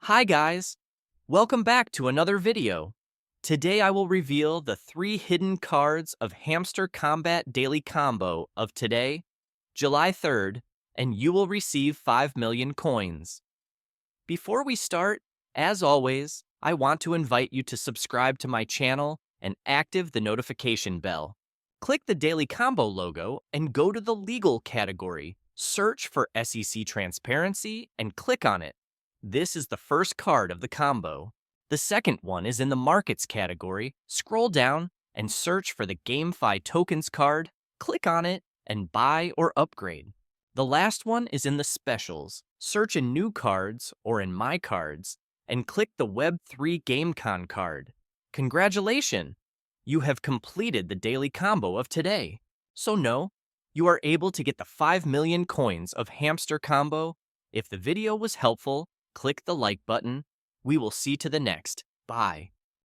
Hi guys! Welcome back to another video. Today I will reveal the 3 hidden cards of Hamster Kombat Daily Combo of today, July 3rd, and you will receive 5 million coins. Before we start, as always, I want to invite you to subscribe to my channel and active the notification bell. Click the Daily Combo logo and go to the Legal category. Search for SEC Transparency and click on it. This is the first card of the combo. The second one is in the Markets category. Scroll down and search for the GameFi Tokens card. Click on it and buy or upgrade. The last one is in the Specials. Search in New Cards or in My Cards and click the Web3 GameCon card. Congratulations! You have completed the daily combo of today. So no, you are able to get the 5 million coins of Hamster Combo. If the video was helpful, click the like button. We will see to the next. Bye.